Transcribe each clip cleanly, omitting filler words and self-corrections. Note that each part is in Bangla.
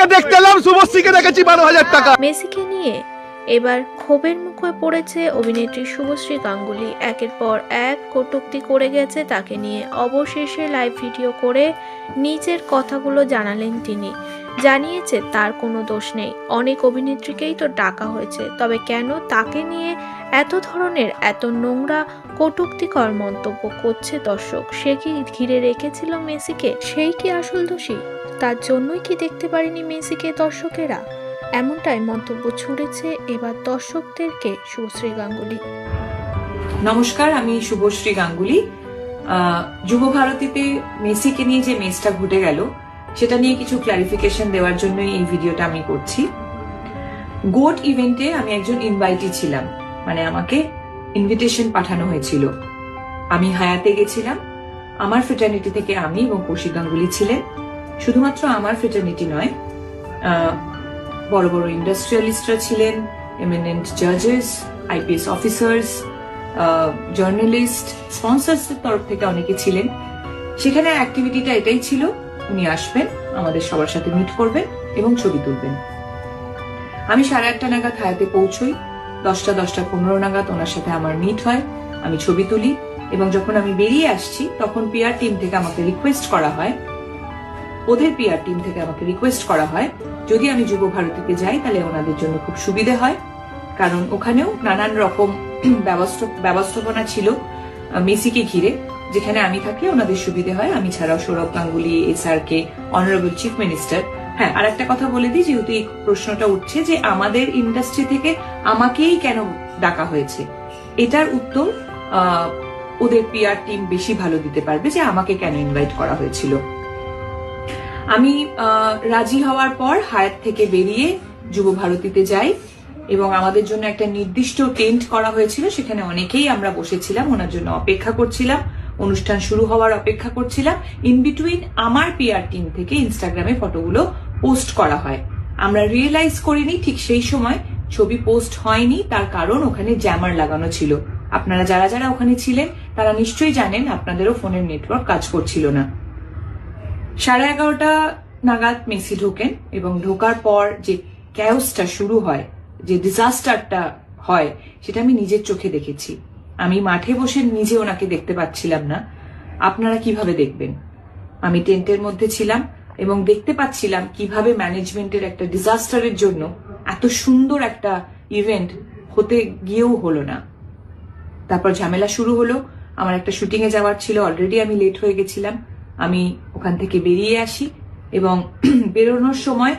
শুভশ্রীকে দেখতে এলাম, শুভশ্রীকে দেখেছি 12,000 টাকা। মেসিকে নিয়ে এবার ক্ষোভের মুখে পড়েছে অভিনেত্রী শুভশ্রী গাঙ্গুলি। একের পর এক কটূক্তি করে গেছে তাকে নিয়ে। অবশেষে লাইভ ভিডিও করে নিজের কথাগুলো জানালেন তিনি। জানিয়েছে তার কোনো দোষ নেই, অনেক অভিনেত্রীকেই তো ডাকা হয়েছে, তবে কেন তাকে নিয়ে এত ধরনের এত নোংরা কটূক্তিকর মন্তব্য করছে দর্শক? সে কি ঘিরে রেখেছিল মেসিকে? সেই কি আসল দোষী? তার জন্যই কি দেখতে পারেনি মেসিকে দর্শকেরা? এমনটাই মন্তব্য ছুড়েছে এবার দর্শকদেরকে শুভশ্রী গাঙ্গুলি। নমস্কার, আমি শুভশ্রী গাঙ্গুলি। যুব ভারতীতে মেসিকে নিয়ে যে মেসটা ঘটে গেল সেটা নিয়ে কিছু ক্লারিফিকেশন দেওয়ার জন্যই এই ভিডিওটা আমি করছি। গোট ইভেন্টে আমি একজন ইনভাইটি ছিলাম, মানে আমাকে ইনভিটেশন পাঠানো হয়েছিল। আমি হায়াতে গেছিলাম, আমার ফ্রেটার্নিটি থেকে আমি এবং কৌশিক গাঙ্গুলি ছিলেন। শুধুমাত্র আমার ফ্রেটার্নিটি নয়, বড় বড় ইন্ডাস্ট্রিয়ালিস্টরা ছিলেন, এমিনেন্ট জাজেস, আইপিএস অফিসার্স, জার্নালিস্ট, স্পন্সরসদের তরফ থেকে অনেকে ছিলেন। সেখানে অ্যাক্টিভিটিটা এটাই ছিল, উনি আসবেন, আমাদের সবার সাথে মিট করবেন এবং ছবি তুলবেন। আমি 1:30 নাগাদ হায়াতে পৌঁছই। 10:15 নাগাদ ওনার সাথে আমার মিট হয়, আমি ছবি তুলি এবং যখন আমি বেরিয়ে আসছি তখন পিআর টিম থেকে আমাকে রিকোয়েস্ট করা হয়, ওদের পিআর টিম থেকে আমাকে রিকোয়েস্ট করা হয় যদি আমি যুব ভারতীতে যাই তাহলে ওনাদের জন্য খুব সুবিধে হয়, কারণ ওখানেও নানান রকম ব্যবস্থাপনা ছিল মেসিকে ঘিরে। যেখানে আমি থাকলে ওনাদের সুবিধে হয়, আমি ছাড়াও Sourav Ganguly, SRK, honourable chief minister. হ্যাঁ, আর একটা কথা বলে দিই, যেহেতু এই প্রশ্নটা উঠছে যে আমাদের ইন্ডাস্ট্রি থেকে আমাকেই কেন ডাকা হয়েছে, এটার উত্তর ওদের পিআর টিম বেশি ভালো দিতে পারবে যে আমাকে কেন ইনভাইট করা হয়েছিল। আমি রাজি হওয়ার পর হায়াত থেকে বেরিয়ে যুব ভারতীতে যাই এবং আমাদের জন্য একটা নির্দিষ্ট টেন্ট করা হয়েছিল, সেখানে অনেকেই আমরা বসেছিলাম, ওনার জন্য অপেক্ষা করছিলাম, অনুষ্ঠান শুরু হওয়ার অপেক্ষা করছিলাম। ইন বিটুইন আমার পিআর টিম থেকে ইনস্টাগ্রামে ফটোগুলো পোস্ট করা হয়। আমরা রিয়েলাইজ করিনি ঠিক সেই সময় ছবি পোস্ট হয়নি, তার কারণ ওখানে জ্যামার লাগানো ছিল। আপনারা যারা যারা ওখানে ছিলেন তারা নিশ্চয়ই জানেন, আপনাদেরও ফোনের নেটওয়ার্ক কাজ করছিল না। 11:30 নাগাদ মেসি ঢোকেন এবং ঢোকার পর যে ক্যাওসটা শুরু হয়, যে ডিজাস্টারটা হয়, সেটা আমি নিজের চোখে দেখেছি। আমি মাঠে বসে নিজে ওনাকে দেখতে পাচ্ছিলাম না, আপনারা কিভাবে দেখবেন? আমি টেন্টের মধ্যে ছিলাম এবং দেখতে পাচ্ছিলাম কিভাবে ম্যানেজমেন্টের একটা ডিজাস্টারের জন্য এত সুন্দর একটা ইভেন্ট হতে গিয়েও হলো না। তারপর ঝামেলা শুরু হলো, আমার একটা শুটিং এ যাওয়ার ছিল, অলরেডি আমি লেট হয়ে গেছিলাম। আমি ওখান থেকে বেরিয়ে আসি এবং বেরোনোর সময়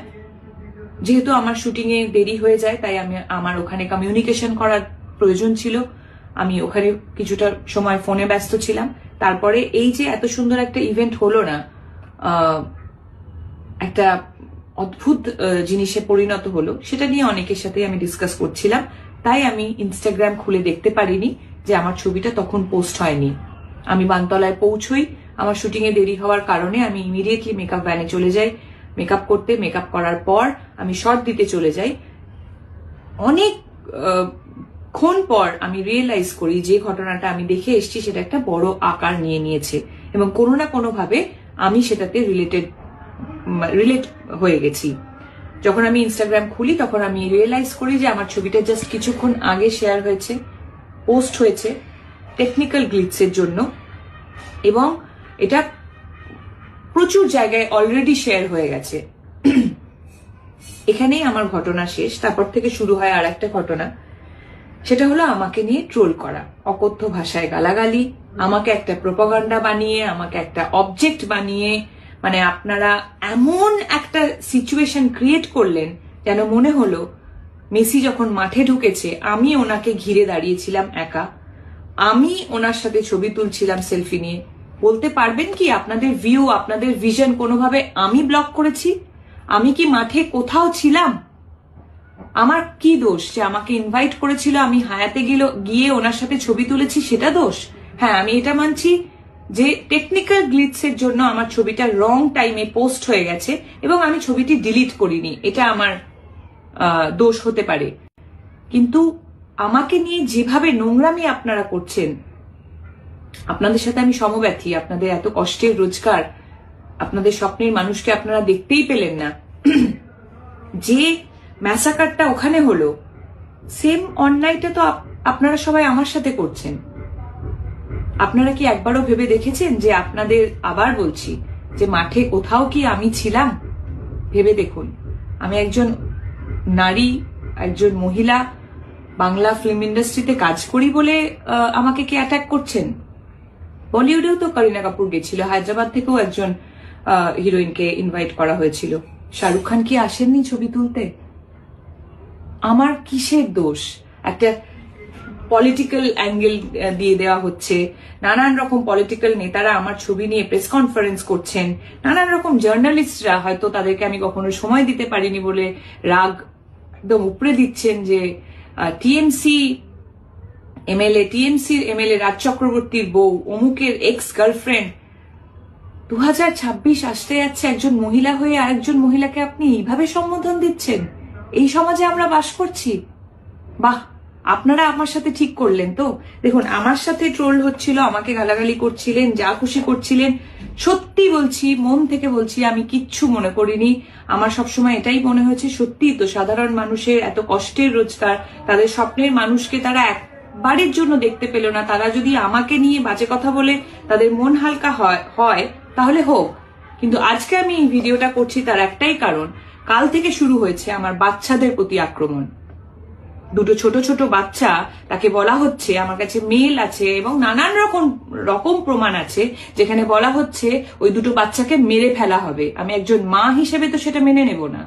যেহেতু আমার শুটিং এ দেরি হয়ে যায়, তাই আমার ওখানে কমিউনিকেশন করার প্রয়োজন ছিল। আমি ওখানে কিছুটা সময় ফোনে ব্যস্ত ছিলাম। তারপরে এই যে এত সুন্দর একটা ইভেন্ট হলো না, একটা অদ্ভুত জিনিসে পরিণত হলো, সেটা নিয়ে অনেকের সাথে আমি ডিসকাস করছিলাম। তাই আমি ইনস্টাগ্রাম খুলে দেখতে পারিনি যে আমার ছবিটা তখন পোস্ট হয়নি। আমি বানতলায় পৌঁছই, আমার শুটিং এ দেরি হওয়ার কারণে আমি ইমিডিয়েটলি মেকআপ ভ্যানে চলে যাই মেকআপ করতে। মেকআপ করার পর আমি শর্ট দিতে চলে যাই। অনেক ক্ষণ পর আমি রিয়েলাইজ করি যে ঘটনাটা আমি দেখে এসেছি সেটা একটা বড় আকার নিয়ে নিয়েছে এবং কোনো না কোনো ভাবে আমি সেটাতে রিলেট হয়ে গেছি। যখন আমি ইনস্টাগ্রাম খুলি তখন আমি রিয়েলাইজ করি যে আমার ছবিটা জাস্ট কিছুক্ষণ আগে শেয়ার হয়েছে, পোস্ট হয়েছে টেকনিক্যাল গ্লিচের জন্য, এবং এটা প্রচুর জায়গায় অলরেডি শেয়ার হয়ে গেছে। এখানেই আমার ঘটনা শেষ। তারপর থেকে শুরু হয় আর একটা ঘটনা, সেটা হলো আমাকে নিয়ে ট্রোল করা, অকথ্য ভাষায় গালাগালি, আমাকে একটা প্রোপাগান্ডা বানিয়ে, আমাকে একটা অবজেক্ট বানিয়ে, মানে আপনারা এমন একটা সিচুয়েশন ক্রিয়েট করলেন যেন মনে হলো মেসি যখন মাঠে ঢুকেছে আমি ওনাকে ঘিরে দাঁড়িয়েছিলাম একা, আমি ওনার সাথে ছবি তুলছিলাম সেলফি নিয়ে। বলতে পারবেন কি আপনাদের ভিউ, আপনাদের ভিশন কোনোভাবে আমি ব্লক করেছি? আমি কি মাঠে কোথাও ছিলাম? আমার কি দোষ যে আমাকে ইনভাইট করেছিল, আমি হায়াতে গিয়ে ওনার সাথে ছবি তুলেছি, সেটা দোষ? হ্যাঁ, আমি এটা মানছি যে টেকনিক্যাল গ্লিচের জন্য আমার ছবিটা রং টাইমে পোস্ট হয়ে গেছে এবং আমি ছবিটি ডিলিট করিনি, এটা আমার দোষ হতে পারে। কিন্তু আমাকে নিয়ে যেভাবে নোংরামি আপনারা করছেন, আপনাদের সাথে আমি সমব্যথী। আপনাদের এত কষ্টের রোজগার, আপনাদের স্বপ্নের মানুষকে আপনারা দেখতেই পেলেন না, যে ম্যাসাকারটা ওখানে হলো, সেম অন্যায়টা তো আপনারা সবাই আমার সাথে করছেন। আপনারা কি একবারও ভেবে দেখেছেন যে আপনাদের, আবার বলছি, যে মাঠে কোথাও কি আমি ছিলাম? ভেবে দেখুন, আমি একজন নারী, একজন মহিলা, বাংলা ফিল্ম ইন্ডাস্ট্রিতে কাজ করি বলে আমাকে কি অ্যাটাক করছেন? বলিউডেও তো করিনা কাপুর গেছিল, হায়দ্রাবাদ থেকেও একজন হিরোইনকে ইনভাইট করা হয়েছিল। শাহরুখ খান কি আসেননি ছবি তুলতে? আমার কিসের দোষ? একটা পলিটিক্যাল অ্যাঙ্গেল দিয়ে দেওয়া হচ্ছে, নানান রকম পলিটিক্যাল নেতারা আমার ছবি নিয়ে প্রেস কনফারেন্স করছেন, নানান রকম জার্নালিস্টরা, হয়তো তাদেরকে আমি কখনো সময় দিতে পারিনি বলে রাগ একদম উপড়ে দিচ্ছেন যে টিএমসি এমএলএ রাজ চক্রবর্তীর বউ, অমুকের এক্স গার্লফ্রেন্ড। 2026 আসতে যাচ্ছে, একজন মহিলা হয়ে আরেকজন মহিলাকে আপনি এইভাবে সম্বোধন দিচ্ছেন? এই সমাজে আমরা বাস করছি? বাহ, আপনারা আমার সাথে ঠিক করলেন তো। দেখুন, আমার সাথে ট্রোল হচ্ছিল, আমাকে গালাগালি করছিলেন, যা খুশি করছিলেন। সত্যি বলছি, মন থেকে বলছি, আমি কিচ্ছু মনে করিনি। আমার সবসময় এটাই মনে হয়েছে, সত্যি তো সাধারণ মানুষের এত কষ্টের রোজগার, তাদের স্বপ্নের মানুষকে তারা একবারের জন্য দেখতে পেল না। তারা যদি আমাকে নিয়ে বাজে কথা বলে তাদের মন হালকা হয় তাহলে হোক। কিন্তু আজকে আমি এই ভিডিওটা করছি তার একটাই কারণ, কাল থেকে শুরু হয়েছে আমার বাচ্চাদের প্রতি আক্রমণ। দুটো ছোট ছোট বাচ্চা, তাকে বলা হচ্ছে, আমার কাছে মেল আছে এবং নানান রকম প্রমাণ আছে, যেখানে বলা হচ্ছে ওই দুটো বাচ্চাকে মেরে ফেলা হবে। আমি একজন মা হিসেবে তো সেটা মেনে নেব না,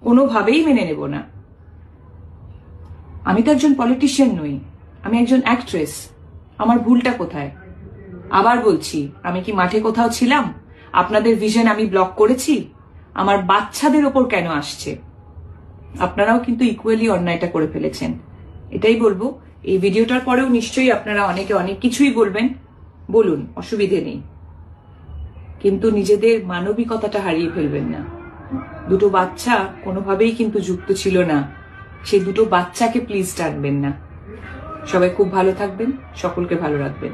কোনোভাবেই মেনে নেব না। আমি তো একজন পলিটিশিয়ান নই, আমি একজন অ্যাক্ট্রেস। আমার ভুলটা কোথায়? আবার বলছি, আমি কি মাঠে কোথাও ছিলাম? আপনাদের ভিশন আমি ব্লক করেছি? আমার বাচ্চাদের ওপর কেন আসছে? আপনারাও কিন্তু ইকুয়ালি অন্যায়টা করে ফেলেছেন, এটাই বলবো। এই ভিডিওটার পরেও নিশ্চয়ই আপনারা অনেকে অনেক কিছুই বলবেন, বলুন, অসুবিধে নেই, কিন্তু নিজেদের মানবিকতাটা হারিয়ে ফেলবেন না। দুটো বাচ্চা কোনোভাবেই কিন্তু যুক্ত ছিল না, সেই দুটো বাচ্চাকে প্লিজ ডাকবেন না। সবাই খুব ভালো থাকবেন, সকলকে ভালো রাখবেন।